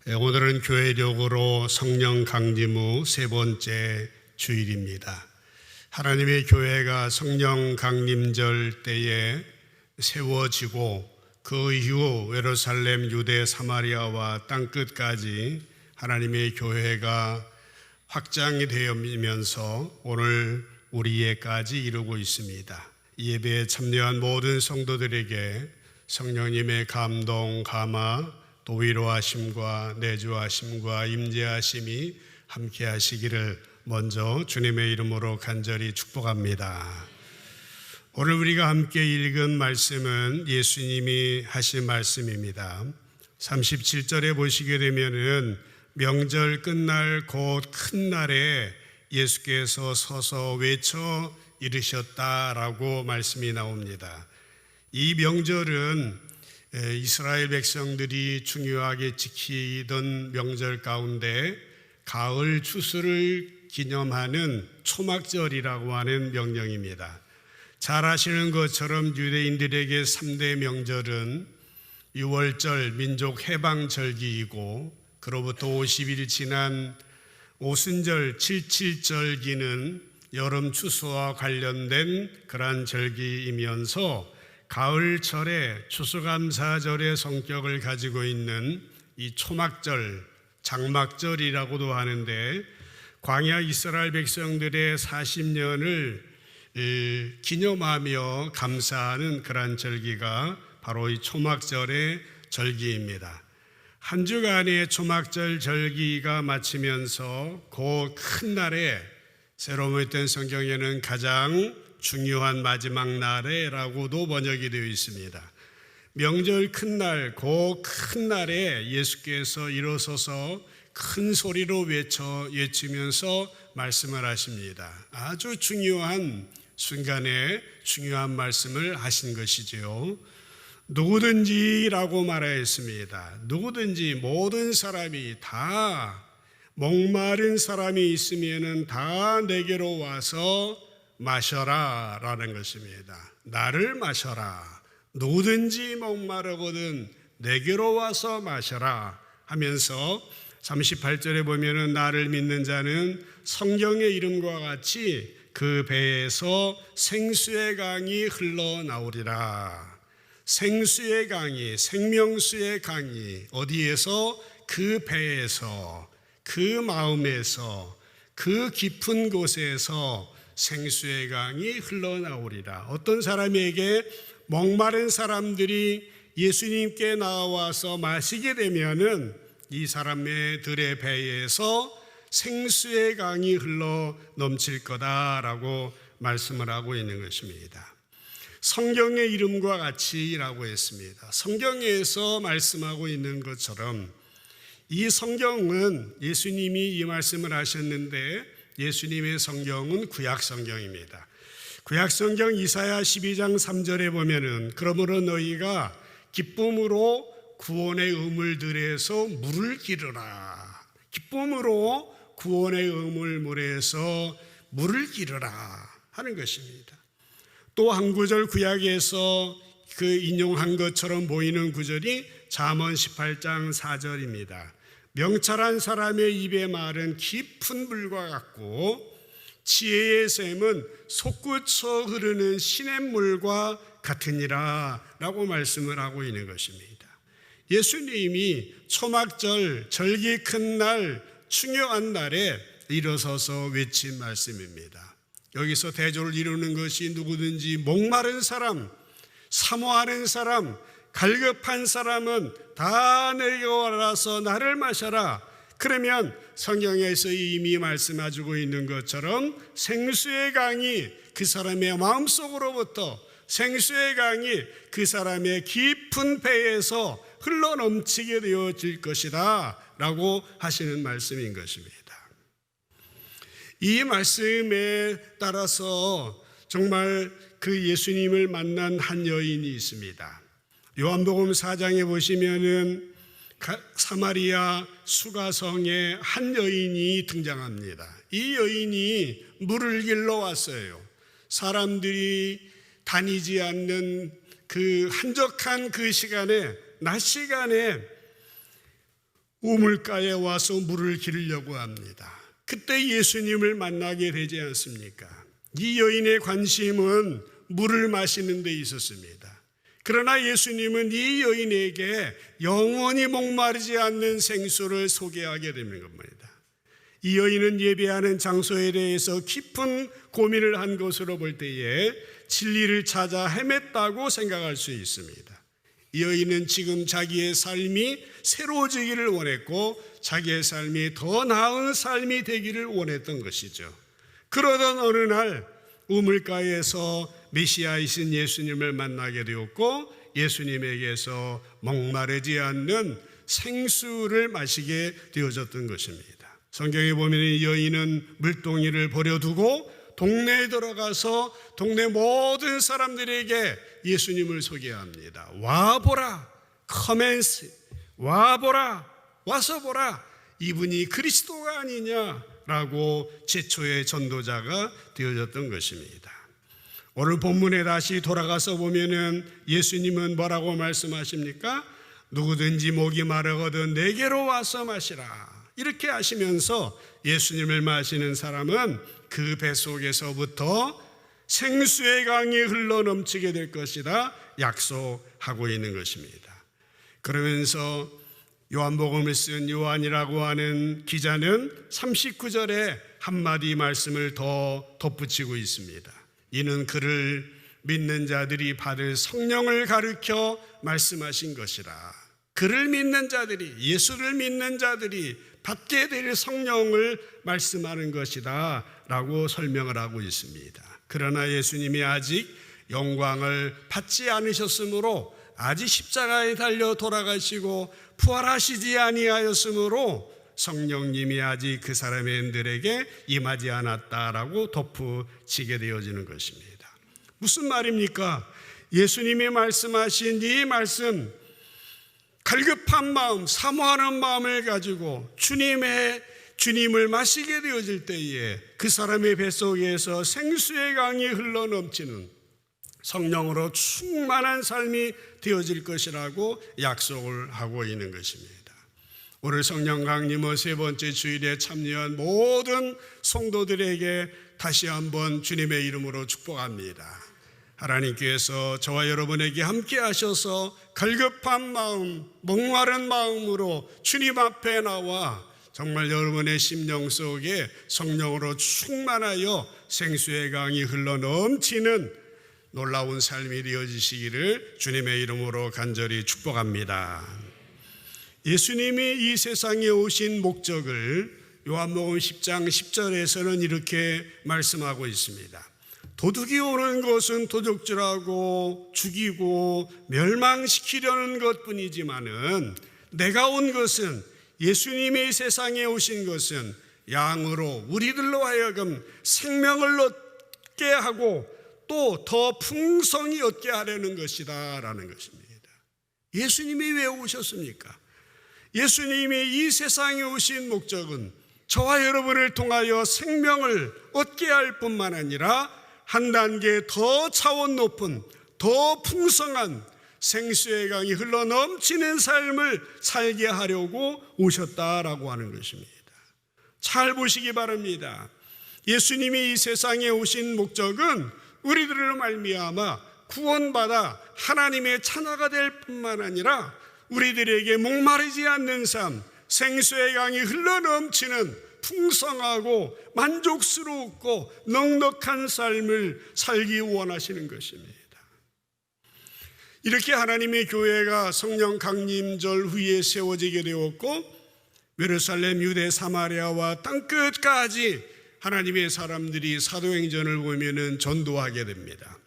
오늘은 교회력으로 성령 강림 후 세 번째 주일입니다. 하나님의 교회가 성령 강림절 때에 세워지고 그 이후 예루살렘, 유대, 사마리아와 땅끝까지 하나님의 교회가 확장이 되면서 오늘 우리에까지 이루고 있습니다. 이 예배에 참여한 모든 성도들에게 성령님의 감동, 감화, 또 위로하심과 내주하심과 임재하심이 함께 하시기를 먼저 주님의 이름으로 간절히 축복합니다. 오늘 우리가 함께 읽은 말씀은 예수님이 하신 말씀입니다. 37절에 보시게 되면은 명절 끝날 곧 큰 날에 예수께서 서서 외쳐 이르셨다라고 말씀이 나옵니다. 이 명절은 이스라엘 백성들이 중요하게 지키던 명절 가운데 가을 추수를 기념하는 초막절이라고 하는 명령입니다. 잘 아시는 것처럼 유대인들에게 3대 명절은 6월절 민족 해방절기이고 그로부터 50일 지난 오순절 77절기는 여름 추수와 관련된 그러한 절기이면서 가을철에 추수감사절의 성격을 가지고 있는 이 초막절, 장막절이라고도 하는데 광야 이스라엘 백성들의 40년을 기념하며 감사하는 그러한 절기가 바로 이 초막절의 절기입니다. 한 주간의 초막절 절기가 마치면서 그 큰 날에 새로 모였던 성경에는 가장 중요한 마지막 날에라고도 번역이 되어 있습니다. 명절 큰 날, 그 큰 날에 예수께서 일어서서 큰 소리로 외치면서 말씀을 하십니다. 아주 중요한 순간에 중요한 말씀을 하신 것이지요. 누구든지라고 말하였습니다. 누구든지 모든 사람이 다 목마른 사람이 있으면은 다 내게로 와서 마셔라 라는 것입니다. 나를 마셔라. 누구든지 목마르거든 내게로 와서 마셔라 하면서 38절에 보면은 나를 믿는 자는 성경의 이름과 같이 그 배에서 생수의 강이 흘러나오리라. 생수의 강이, 생명수의 강이 어디에서? 그 배에서, 그 마음에서, 그 깊은 곳에서 생수의 강이 흘러나오리라. 어떤 사람에게 목마른 사람들이 예수님께 나와서 마시게 되면은 이 사람들의 배에서 생수의 강이 흘러 넘칠 거다라고 말씀을 하고 있는 것입니다. 성경의 이름과 같이라고 했습니다. 성경에서 말씀하고 있는 것처럼 이 성경은 예수님이 이 말씀을 하셨는데 예수님의 성경은 구약 성경입니다. 구약 성경 이사야 12장 3절에 보면은 그러므로 너희가 기쁨으로 구원의 우물들에서 물을 기르라. 기쁨으로 구원의 우물물에서 물을 기르라 하는 것입니다. 또 한 구절 구약에서 그 인용한 것처럼 보이는 구절이 잠언 18장 4절입니다. 명철한 사람의 입의 말은 깊은 물과 같고 지혜의 샘은 솟구쳐 흐르는 시냇물과 같으니라 라고 말씀을 하고 있는 것입니다. 예수님이 초막절 절기 큰 날 중요한 날에 일어서서 외친 말씀입니다. 여기서 대조를 이루는 것이 누구든지 목마른 사람, 사모하는 사람, 갈급한 사람은 다 내게 와서 나를 마셔라. 그러면 성경에서 이미 말씀해주고 있는 것처럼 생수의 강이 그 사람의 마음속으로부터 생수의 강이 그 사람의 깊은 배에서 흘러넘치게 되어질 것이다 라고 하시는 말씀인 것입니다. 이 말씀에 따라서 정말 그 예수님을 만난 한 여인이 있습니다. 요한복음 4장에 보시면은 사마리아 수가성에 한 여인이 등장합니다. 이 여인이 물을 길러 왔어요. 사람들이 다니지 않는 그 한적한 그 시간에, 낮 시간에 우물가에 와서 물을 기르려고 합니다. 그때 예수님을 만나게 되지 않습니까? 이 여인의 관심은 물을 마시는 데 있었습니다. 그러나 예수님은 이 여인에게 영원히 목마르지 않는 생수를 소개하게 되는 겁니다. 이 여인은 예배하는 장소에 대해서 깊은 고민을 한 것으로 볼 때에 진리를 찾아 헤맸다고 생각할 수 있습니다. 이 여인은 지금 자기의 삶이 새로워지기를 원했고 자기의 삶이 더 나은 삶이 되기를 원했던 것이죠. 그러던 어느 날 우물가에서 메시아이신 예수님을 만나게 되었고 예수님에게서 목마르지 않는 생수를 마시게 되어졌던 것입니다. 성경에 보면 이 여인은 물동이를 버려두고 동네에 들어가서 동네 모든 사람들에게 예수님을 소개합니다. 와보라, 커맨스, 와보라, 와서 보라, 이분이 그리스도가 아니냐라고 최초의 전도자가 되어졌던 것입니다. 오늘 본문에 다시 돌아가서 보면은 예수님은 뭐라고 말씀하십니까? 누구든지 목이 마르거든 내게로 와서 마시라. 이렇게 하시면서 예수님을 마시는 사람은 그 뱃속에서부터 생수의 강이 흘러넘치게 될 것이다 약속하고 있는 것입니다. 그러면서 요한복음을 쓴 요한이라고 하는 기자는 39절에 한마디 말씀을 더 덧붙이고 있습니다. 이는 그를 믿는 자들이 받을 성령을 가르쳐 말씀하신 것이라. 그를 믿는 자들이, 예수를 믿는 자들이 받게 될 성령을 말씀하는 것이다 라고 설명을 하고 있습니다. 그러나 예수님이 아직 영광을 받지 않으셨으므로, 아직 십자가에 달려 돌아가시고 부활하시지 아니하였으므로 성령님이 아직 그 사람들에게 임하지 않았다라고 덧붙이게 되어지는 것입니다. 무슨 말입니까? 예수님이 말씀하신 이 말씀, 갈급한 마음, 사모하는 마음을 가지고 주님을 마시게 되어질 때에 그 사람의 뱃속에서 생수의 강이 흘러넘치는 성령으로 충만한 삶이 되어질 것이라고 약속을 하고 있는 것입니다. 오늘 성령 강림의 세 번째 주일에 참여한 모든 성도들에게 다시 한번 주님의 이름으로 축복합니다. 하나님께서 저와 여러분에게 함께 하셔서 갈급한 마음, 목마른 마음으로 주님 앞에 나와 정말 여러분의 심령 속에 성령으로 충만하여 생수의 강이 흘러넘치는 놀라운 삶이 되어지시기를 주님의 이름으로 간절히 축복합니다. 예수님이 이 세상에 오신 목적을 요한복음 10장 10절에서는 이렇게 말씀하고 있습니다. 도둑이 오는 것은 도둑질하고 죽이고 멸망시키려는 것뿐이지만은 내가 온 것은, 예수님이 세상에 오신 것은 양으로 우리들로 하여금 생명을 얻게 하고 또 더 풍성히 얻게 하려는 것이다 라는 것입니다. 예수님이 왜 오셨습니까? 예수님이 이 세상에 오신 목적은 저와 여러분을 통하여 생명을 얻게 할 뿐만 아니라 한 단계 더 차원 높은, 더 풍성한 생수의 강이 흘러넘치는 삶을 살게 하려고 오셨다라고 하는 것입니다. 잘 보시기 바랍니다. 예수님이 이 세상에 오신 목적은 우리들을 말미암아 구원받아 하나님의 자녀가 될 뿐만 아니라 우리들에게 목마르지 않는 삶, 생수의 강이 흘러넘치는 풍성하고 만족스럽고 넉넉한 삶을 살기 원하시는 것입니다. 이렇게 하나님의 교회가 성령 강림절 후에 세워지게 되었고 예루살렘, 유대, 사마리아와 땅끝까지 하나님의 사람들이 사도행전을 보면은 전도하게 됩니다.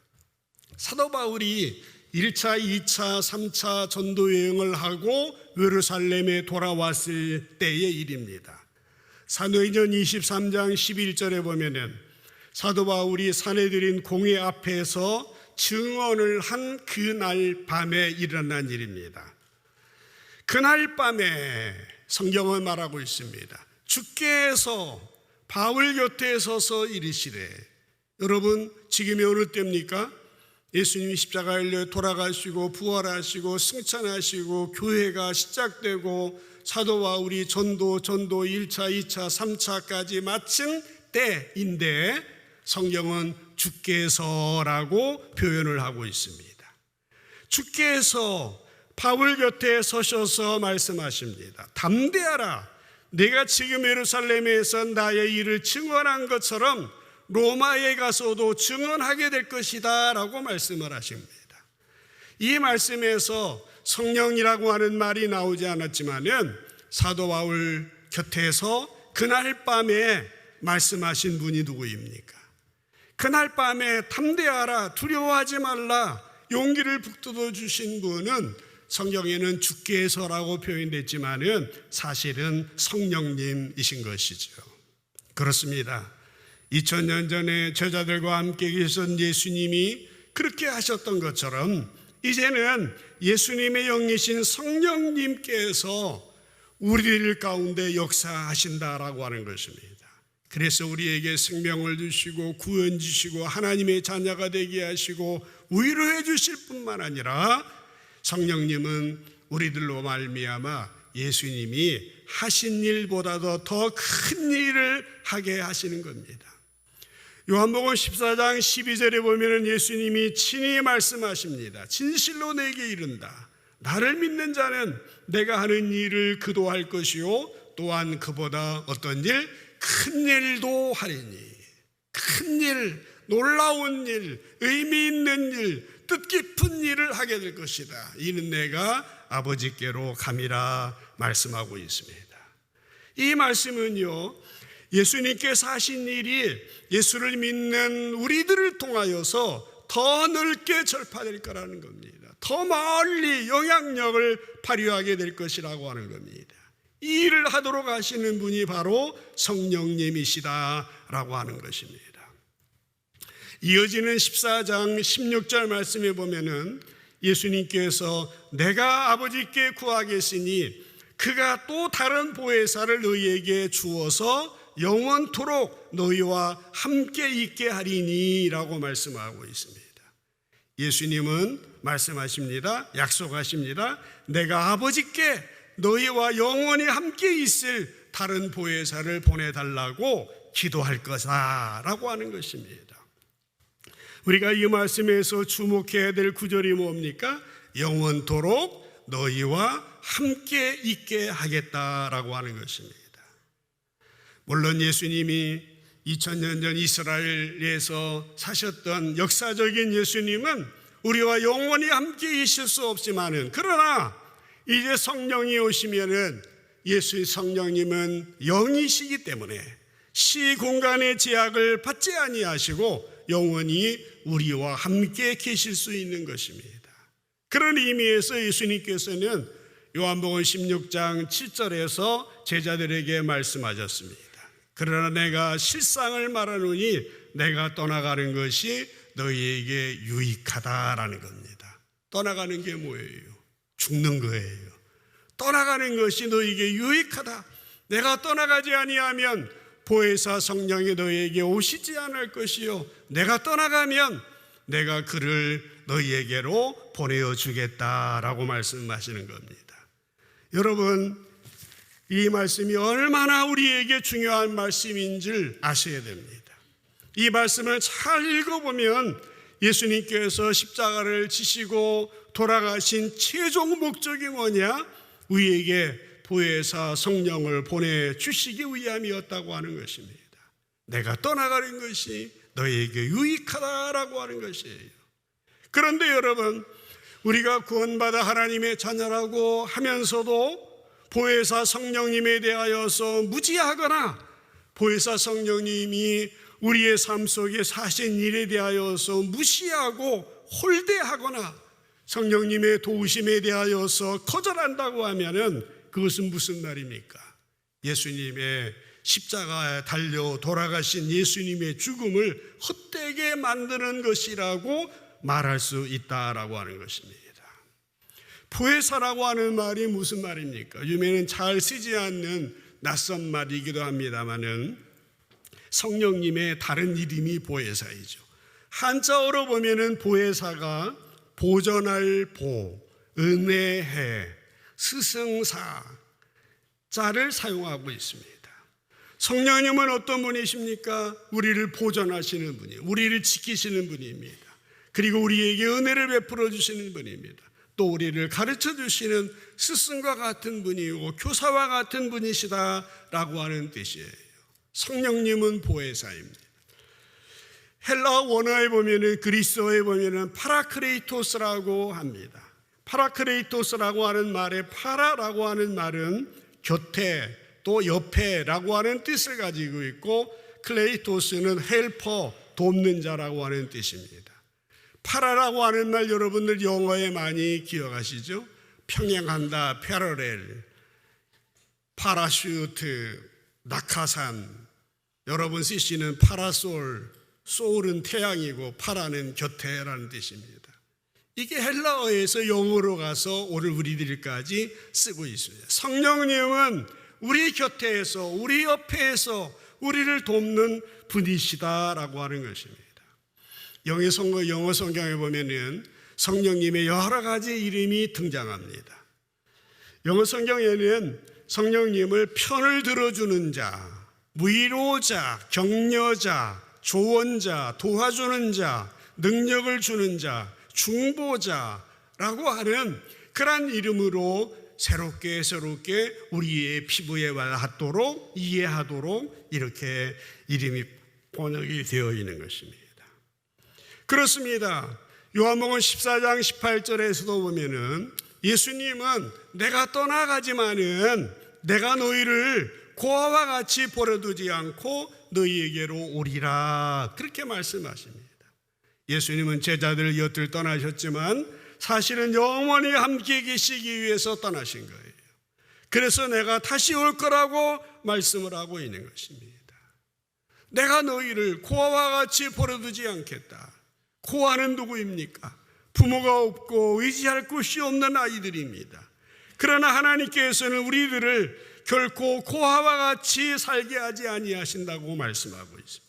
사도 바울이 1차, 2차, 3차 전도 여행을 하고 예루살렘에 돌아왔을 때의 일입니다. 사도행전 23장 11절에 보면은 사도 바울이 사내들인 공회 앞에서 증언을 한 그날 밤에 일어난 일입니다. 그날 밤에 성경은 말하고 있습니다. 주께서 바울 곁에 서서 이르시되, 여러분 지금이 어느 때입니까? 예수님이 십자가에 달려 돌아가시고 부활하시고 승천하시고 교회가 시작되고 사도와 우리 전도 1차, 2차, 3차까지 마친 때인데 성경은 주께서라고 표현을 하고 있습니다. 주께서 바울 곁에 서셔서 말씀하십니다. 담대하라. 내가 지금 예루살렘에서 나의 일을 증언한 것처럼 로마에 가서도 증언하게 될 것이다 라고 말씀을 하십니다. 이 말씀에서 성령이라고 하는 말이 나오지 않았지만은 사도 바울 곁에서 그날 밤에 말씀하신 분이 누구입니까? 그날 밤에 담대하라, 두려워하지 말라, 용기를 북돋워 주신 분은 성경에는 주께서라고 표현됐지만은 사실은 성령님이신 것이죠. 그렇습니다. 2000년 전에 제자들과 함께 계신 예수님이 그렇게 하셨던 것처럼 이제는 예수님의 영이신 성령님께서 우리들 가운데 역사하신다라고 하는 것입니다. 그래서 우리에게 생명을 주시고 구원 주시고 하나님의 자녀가 되게 하시고 위로해 주실 뿐만 아니라 성령님은 우리들로 말미암아 예수님이 하신 일보다도 더 큰 일을 하게 하시는 겁니다. 요한복음 14장 12절에 보면 예수님이 친히 말씀하십니다. 진실로 내게 이른다. 나를 믿는 자는 내가 하는 일을 그도 할 것이요 또한 그보다 어떤 일? 큰 일도 하리니. 큰 일, 놀라운 일, 의미 있는 일, 뜻깊은 일을 하게 될 것이다. 이는 내가 아버지께로 감이라 말씀하고 있습니다. 이 말씀은요, 예수님께서 하신 일이 예수를 믿는 우리들을 통하여서 더 넓게 전파될 거라는 겁니다. 더 멀리 영향력을 발휘하게 될 것이라고 하는 겁니다. 이 일을 하도록 하시는 분이 바로 성령님이시다라고 하는 것입니다. 이어지는 14장 16절 말씀에 보면은 예수님께서 내가 아버지께 구하겠으니 그가 또 다른 보혜사를 너희에게 주어서 영원토록 너희와 함께 있게 하리니 라고 말씀하고 있습니다. 예수님은 말씀하십니다. 약속하십니다. 내가 아버지께 너희와 영원히 함께 있을 다른 보혜사를 보내달라고 기도할 것이다 라고 하는 것입니다. 우리가 이 말씀에서 주목해야 될 구절이 뭡니까? 영원토록 너희와 함께 있게 하겠다라고 하는 것입니다. 물론 예수님이 2000년 전 이스라엘에서 사셨던 역사적인 예수님은 우리와 영원히 함께 있을 수 없지만은 그러나 이제 성령이 오시면은 예수의 성령님은 영이시기 때문에 시 공간의 제약을 받지 아니하시고 영원히 우리와 함께 계실 수 있는 것입니다. 그런 의미에서 예수님께서는 요한복음 16장 7절에서 제자들에게 말씀하셨습니다. 그러나 내가 실상을 말하노니 내가 떠나가는 것이 너희에게 유익하다라는 겁니다. 떠나가는 게 뭐예요? 죽는 거예요. 떠나가는 것이 너희에게 유익하다. 내가 떠나가지 아니하면 보혜사 성령이 너희에게 오시지 않을 것이요 내가 떠나가면 내가 그를 너희에게로 보내어 주겠다라고 말씀하시는 겁니다. 여러분, 이 말씀이 얼마나 우리에게 중요한 말씀인 줄 아셔야 됩니다. 이 말씀을 잘 읽어보면 예수님께서 십자가를 지시고 돌아가신 최종 목적이 뭐냐? 우리에게 보혜사 성령을 보내주시기 위함이었다고 하는 것입니다. 내가 떠나가는 것이 너희에게 유익하다라고 하는 것이에요. 그런데 여러분, 우리가 구원받아 하나님의 자녀라고 하면서도 보혜사 성령님에 대하여서 무지하거나 보혜사 성령님이 우리의 삶 속에 사신 일에 대하여서 무시하고 홀대하거나 성령님의 도우심에 대하여서 거절한다고 하면은 그것은 무슨 말입니까? 예수님의 십자가에 달려 돌아가신 예수님의 죽음을 헛되게 만드는 것이라고 말할 수 있다라고 하는 것입니다. 보혜사라고 하는 말이 무슨 말입니까? 요즘에는 잘 쓰지 않는 낯선 말이기도 합니다만은 성령님의 다른 이름이 보혜사이죠. 한자어로 보면은 보혜사가 보전할 보, 은혜해, 스승사 자를 사용하고 있습니다. 성령님은 어떤 분이십니까? 우리를 보전하시는 분이에요. 우리를 지키시는 분입니다. 그리고 우리에게 은혜를 베풀어 주시는 분입니다. 또 우리를 가르쳐 주시는 스승과 같은 분이고 교사와 같은 분이시다라고 하는 뜻이에요. 성령님은 보혜사입니다. 헬라 원어에 보면은, 그리스어에 보면은 파라크레이토스라고 합니다. 파라크레이토스라고 하는 말에 파라라고 하는 말은 곁에 또 옆에라고 하는 뜻을 가지고 있고, 클레이토스는 헬퍼, 돕는 자라고 하는 뜻입니다. 파라라고 하는 말 여러분들 영어에 많이 기억하시죠? 평행한다, 패러렐, 파라슈트, 낙하산. 여러분 쓰시는 파라솔, 소울은 태양이고 파라는 곁에라는 뜻입니다. 이게 헬라어에서 영어로 가서 오늘 우리들까지 쓰고 있습니다. 성령님은 우리 곁에서, 우리 옆에서 우리를 돕는 분이시다라고 하는 것입니다. 영어 성경에 보면은 성령님의 여러 가지 이름이 등장합니다. 영어 성경에는 성령님을 편을 들어주는 자, 위로자, 격려자, 조언자, 도와주는 자, 능력을 주는 자, 중보자라고 하는 그런 이름으로 새롭게 우리의 피부에 와닿도록 이해하도록 이렇게 이름이 번역이 되어 있는 것입니다. 그렇습니다. 요한복음 14장 18절에서도 보면은 예수님은 내가 떠나가지만은 내가 너희를 고아와 같이 버려두지 않고 너희에게로 오리라, 그렇게 말씀하십니다. 예수님은 제자들 곁을 떠나셨지만 사실은 영원히 함께 계시기 위해서 떠나신 거예요. 그래서 내가 다시 올 거라고 말씀을 하고 있는 것입니다. 내가 너희를 고아와 같이 버려두지 않겠다. 고아는 누구입니까? 부모가 없고 의지할 곳이 없는 아이들입니다. 그러나 하나님께서는 우리들을 결코 고아와 같이 살게 하지 아니하신다고 말씀하고 있습니다.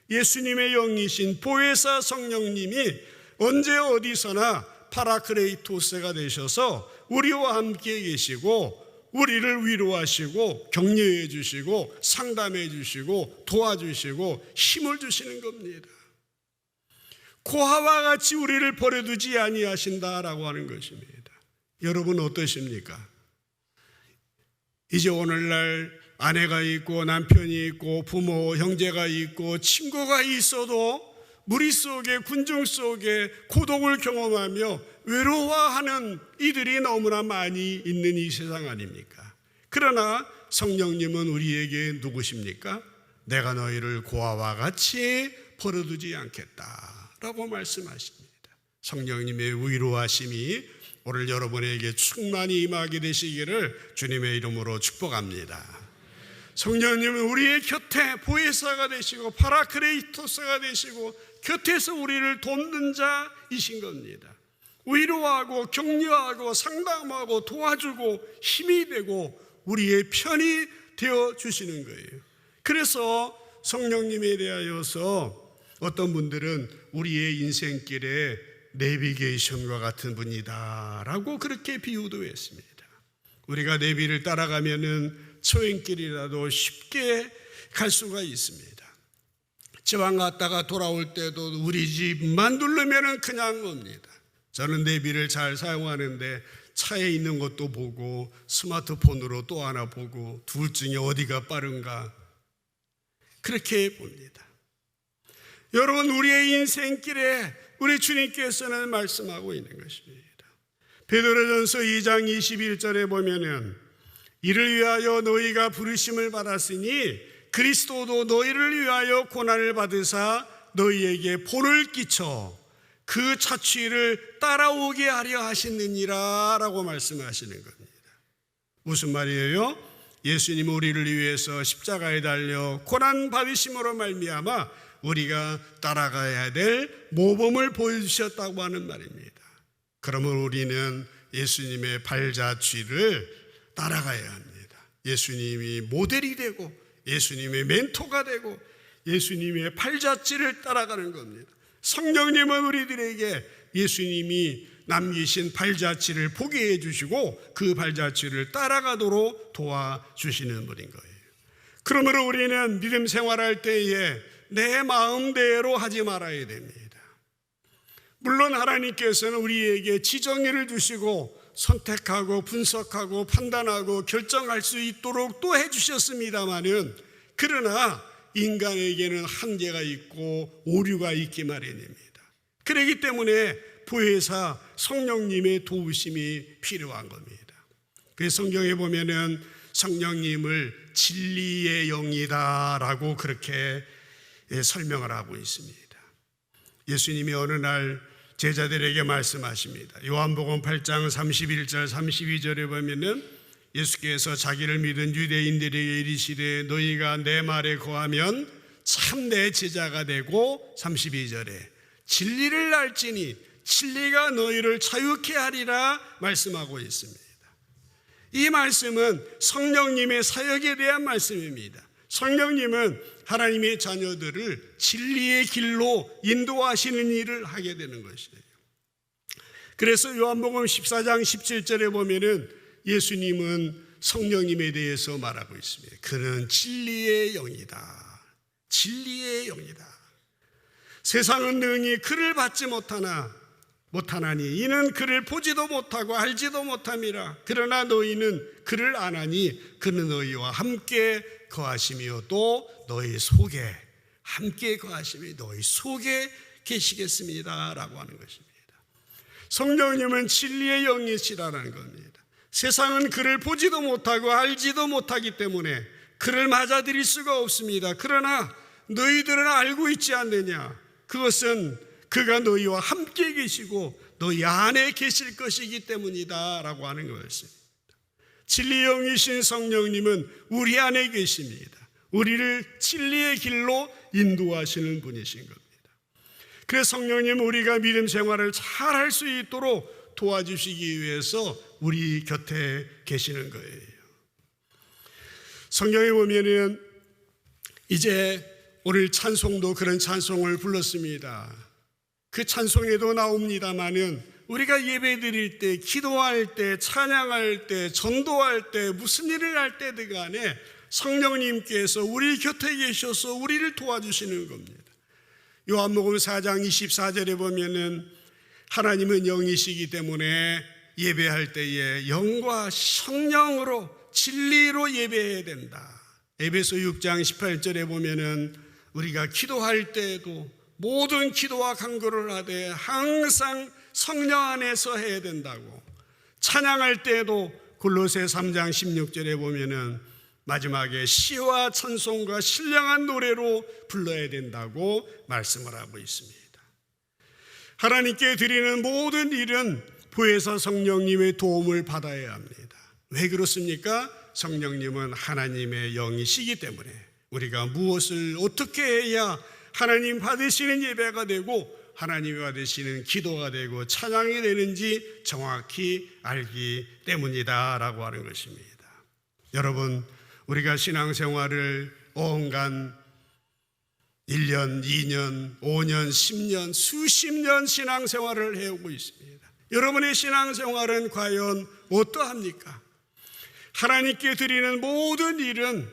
예수님의 영이신 보혜사 성령님이 언제 어디서나 파라크레이토스가 되셔서 우리와 함께 계시고 우리를 위로하시고 격려해 주시고 상담해 주시고 도와주시고 힘을 주시는 겁니다. 고아와 같이 우리를 버려두지 아니하신다라고 하는 것입니다. 여러분 어떠십니까? 이제 오늘날 아내가 있고 남편이 있고 부모, 형제가 있고 친구가 있어도 무리 속에, 군중 속에 고독을 경험하며 외로워하는 이들이 너무나 많이 있는 이 세상 아닙니까? 그러나 성령님은 우리에게 누구십니까? 내가 너희를 고아와 같이 버려두지 않겠다라고 말씀하십니다. 성령님의 위로하심이 오늘 여러분에게 충만히 임하게 되시기를 주님의 이름으로 축복합니다. 성령님은 우리의 곁에 보혜사가 되시고 파라크레이토스가 되시고 곁에서 우리를 돕는 자이신 겁니다. 위로하고 격려하고 상담하고 도와주고 힘이 되고 우리의 편이 되어 주시는 거예요. 그래서 성령님에 대하여서 어떤 분들은 우리의 인생길에 내비게이션과 같은 분이다라고 그렇게 비유도 했습니다. 우리가 내비를 따라가면은 초행길이라도 쉽게 갈 수가 있습니다. 지방 갔다가 돌아올 때도 우리 집만 누르면은 그냥 옵니다. 저는 내비를 잘 사용하는데 차에 있는 것도 보고 스마트폰으로 또 하나 보고 둘 중에 어디가 빠른가 그렇게 봅니다. 여러분 우리의 인생길에 우리 주님께서는 말씀하고 있는 것입니다. 베드로전서 2장 21절에 보면은 이를 위하여 너희가 부르심을 받았으니 그리스도도 너희를 위하여 고난을 받으사 너희에게 본을 끼쳐 그 자취를 따라오게 하려 하시느니라 라고 말씀하시는 겁니다. 무슨 말이에요? 예수님은 우리를 위해서 십자가에 달려 고난 받으심으로 말미암아 우리가 따라가야 될 모범을 보여주셨다고 하는 말입니다. 그러면 우리는 예수님의 발자취를 따라가야 합니다. 예수님이 모델이 되고 예수님의 멘토가 되고 예수님의 발자취를 따라가는 겁니다. 성령님은 우리들에게 예수님이 남기신 발자취를 보게 해주시고 그 발자취를 따라가도록 도와주시는 분인 거예요. 그러므로 우리는 믿음 생활할 때에 내 마음대로 하지 말아야 됩니다. 물론 하나님께서는 우리에게 지정의를 주시고 선택하고 분석하고 판단하고 결정할 수 있도록 또 해주셨습니다마는, 그러나 인간에게는 한계가 있고 오류가 있기 마련입니다. 그렇기 때문에 보혜사 성령님의 도우심이 필요한 겁니다. 그래서 성경에 보면은 성령님을 진리의 영이다라고 그렇게 설명을 하고 있습니다. 예수님이 어느 날 제자들에게 말씀하십니다. 요한복음 8장 31절 32절에 보면은 예수께서 자기를 믿은 유대인들에게 이르시되 너희가 내 말에 거하면 참 내 제자가 되고, 32절에 진리를 알지니 진리가 너희를 자유케 하리라 말씀하고 있습니다. 이 말씀은 성령님의 사역에 대한 말씀입니다. 성령님은 하나님의 자녀들을 진리의 길로 인도하시는 일을 하게 되는 것이에요. 그래서 요한복음 14장 17절에 보면은 예수님은 성령님에 대해서 말하고 있습니다. 그는 진리의 영이다. 진리의 영이다. 세상은 능히 그를 받지 못하나니 이는 그를 보지도 못하고 알지도 못함이라. 그러나 너희는 그를 아나니 그는 너희와 함께 거하시며 또 너희 속에 함께 거하시며 너희 속에 계시겠습니다 라고 하는 것입니다. 성령님은 진리의 영이시라는 겁니다. 세상은 그를 보지도 못하고 알지도 못하기 때문에 그를 맞아들일 수가 없습니다. 그러나 너희들은 알고 있지 않느냐? 그것은 그가 너희와 함께 계시고 너희 안에 계실 것이기 때문이다 라고 하는 것입니다. 진리의 영이신 성령님은 우리 안에 계십니다. 우리를 진리의 길로 인도하시는 분이신 겁니다. 그래서 성령님은 우리가 믿음 생활을 잘 할 수 있도록 도와주시기 위해서 우리 곁에 계시는 거예요. 성경에 보면은 이제 오늘 찬송도 그런 찬송을 불렀습니다. 그 찬송에도 나옵니다마는 우리가 예배 드릴 때, 기도할 때, 찬양할 때, 전도할 때, 무슨 일을 할 때든 간에 성령님께서 우리 곁에 계셔서 우리를 도와주시는 겁니다. 요한복음 4장 24절에 보면은 하나님은 영이시기 때문에 예배할 때에 영과 성령으로 진리로 예배해야 된다. 에베소 6장 18절에 보면은 우리가 기도할 때에도 모든 기도와 간구를 하되 항상 성령 안에서 해야 된다고, 찬양할 때에도 골로새 3장 16절에 보면은 마지막에 시와 찬송과 신령한 노래로 불러야 된다고 말씀을 하고 있습니다. 하나님께 드리는 모든 일은 보혜사 성령님의 도움을 받아야 합니다. 왜 그렇습니까? 성령님은 하나님의 영이시기 때문에 우리가 무엇을 어떻게 해야 하나님 받으시는 예배가 되고 하나님이 받으시는 기도가 되고 찬양이 되는지 정확히 알기 때문이다 라고 하는 것입니다. 여러분, 우리가 신앙생활을 온갖 1년, 2년, 5년, 10년, 수십 년 신앙생활을 해오고 있습니다. 여러분의 신앙생활은 과연 어떠합니까? 하나님께 드리는 모든 일은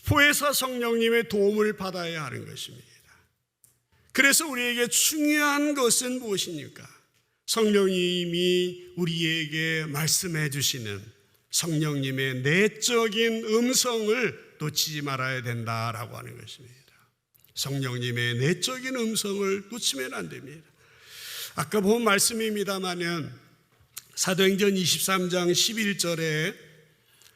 보혜사 성령님의 도움을 받아야 하는 것입니다. 그래서 우리에게 중요한 것은 무엇입니까? 성령님이 우리에게 말씀해 주시는 성령님의 내적인 음성을 놓치지 말아야 된다라고 하는 것입니다. 성령님의 내적인 음성을 놓치면 안 됩니다. 아까 본 말씀입니다마는 사도행전 23장 11절에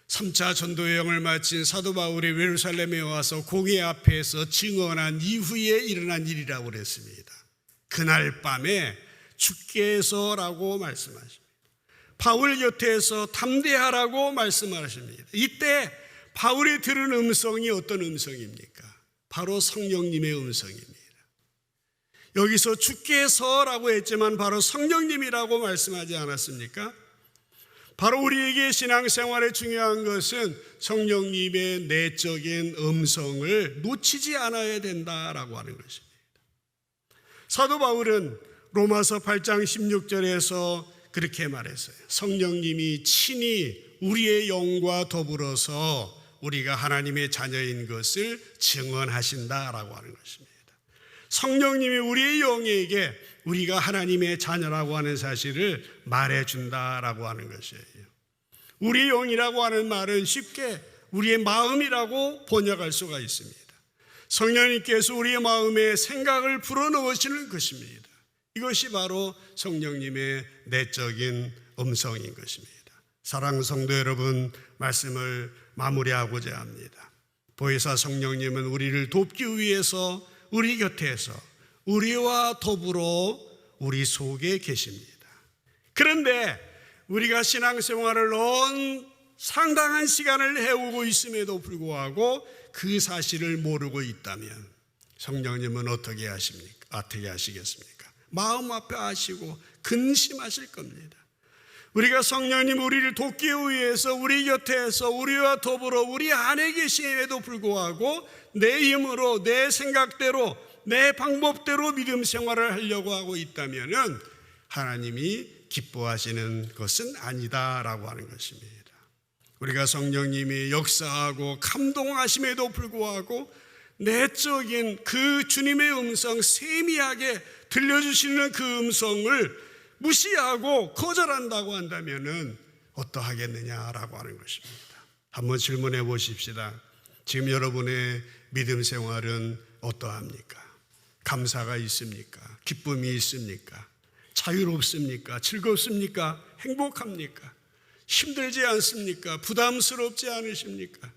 3차 전도 여행을 마친 사도 바울이 예루살렘에 와서 공회 앞에서 증언한 이후에 일어난 일이라고 그랬습니다. 그날 밤에 주께서라고 말씀하십니다. 바울 곁에서 담대하라고 말씀하십니다. 이때 바울이 들은 음성이 어떤 음성입니까? 바로 성령님의 음성입니다. 여기서 주께서라고 했지만 바로 성령님이라고 말씀하지 않았습니까? 바로 우리에게 신앙생활에 중요한 것은 성령님의 내적인 음성을 놓치지 않아야 된다라고 하는 것입니다. 사도 바울은 로마서 8장 16절에서 그렇게 말했어요. 성령님이 친히 우리의 영과 더불어서 우리가 하나님의 자녀인 것을 증언하신다라고 하는 것입니다. 성령님이 우리의 영에게 우리가 하나님의 자녀라고 하는 사실을 말해준다라고 하는 것이에요. 우리의 영이라고 하는 말은 쉽게 우리의 마음이라고 번역할 수가 있습니다. 성령님께서 우리의 마음에 생각을 불어넣으시는 것입니다. 이것이 바로 성령님의 내적인 음성인 것입니다. 사랑하는 성도 여러분, 말씀을 마무리하고자 합니다. 보혜사 성령님은 우리를 돕기 위해서 우리 곁에서 우리와 더불어 우리 속에 계십니다. 그런데 우리가 신앙생활을 상당한 시간을 해오고 있음에도 불구하고 그 사실을 모르고 있다면 성령님은 어떻게 하시겠습니까? 마음 앞에 하시고 근심하실 겁니다. 우리가 성령님 우리를 돕기 위해서 우리 곁에서 우리와 더불어 우리 안에 계심에도 불구하고 내 힘으로 내 생각대로 내 방법대로 믿음 생활을 하려고 하고 있다면 하나님이 기뻐하시는 것은 아니다라고 하는 것입니다. 우리가 성령님이 역사하고 감동하심에도 불구하고 내적인 그 주님의 음성, 세미하게 들려주시는 그 음성을 무시하고 거절한다고 한다면 어떠하겠느냐라고 하는 것입니다. 한번 질문해 보십시다. 지금 여러분의 믿음 생활은 어떠합니까? 감사가 있습니까? 기쁨이 있습니까? 자유롭습니까? 즐겁습니까? 행복합니까? 힘들지 않습니까? 부담스럽지 않으십니까?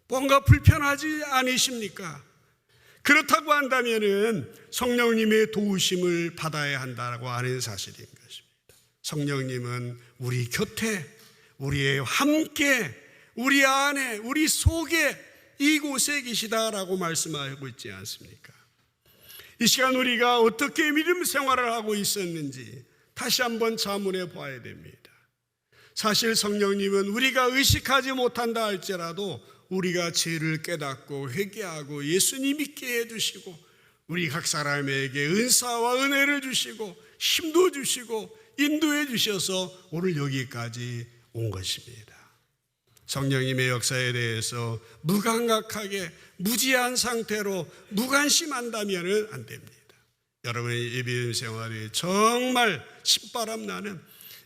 뭔가 불편하지 않으십니까? 그렇다고 한다면 성령님의 도우심을 받아야 한다고 하는 사실인 것입니다. 성령님은 우리 곁에, 우리의 함께, 우리 안에, 우리 속에 이곳에 계시다라고 말씀하고 있지 않습니까? 이 시간 우리가 어떻게 믿음 생활을 하고 있었는지 다시 한번 자문해 봐야 됩니다. 사실 성령님은 우리가 의식하지 못한다 할지라도 우리가 죄를 깨닫고 회개하고 예수님 믿게 해주시고 우리 각 사람에게 은사와 은혜를 주시고 힘도 주시고 인도해 주셔서 오늘 여기까지 온 것입니다. 성령님의 역사에 대해서 무감각하게 무지한 상태로 무관심한다면 안 됩니다. 여러분의 믿음 생활이 정말 신바람 나는,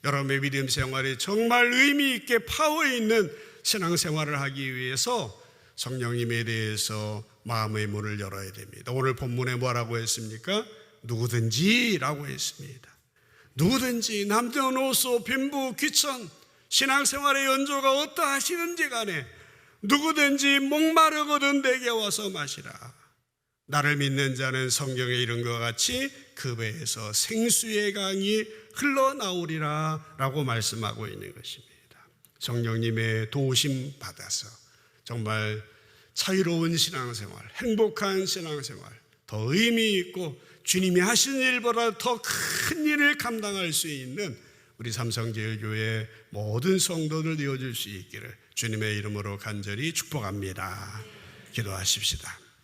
여러분의 믿음 생활이 정말 의미 있게 파워 있는 신앙생활을 하기 위해서 성령님에 대해서 마음의 문을 열어야 됩니다. 오늘 본문에 뭐라고 했습니까? 누구든지 라고 했습니다. 누구든지 남녀노소 빈부 귀천 신앙생활의 연조가 어떠하시는지 간에 누구든지 목마르거든 내게 와서 마시라. 나를 믿는 자는 성경에 이른 것 같이 그 배에서 생수의 강이 흘러나오리라 라고 말씀하고 있는 것입니다. 성령님의 도우심 받아서 정말 자유로운 신앙생활, 행복한 신앙생활, 더 의미 있고 주님이 하신 일보다 더 큰 일을 감당할 수 있는 우리 삼성제일교회 모든 성도들 되어줄 수 있기를 주님의 이름으로 간절히 축복합니다. 기도하십시다.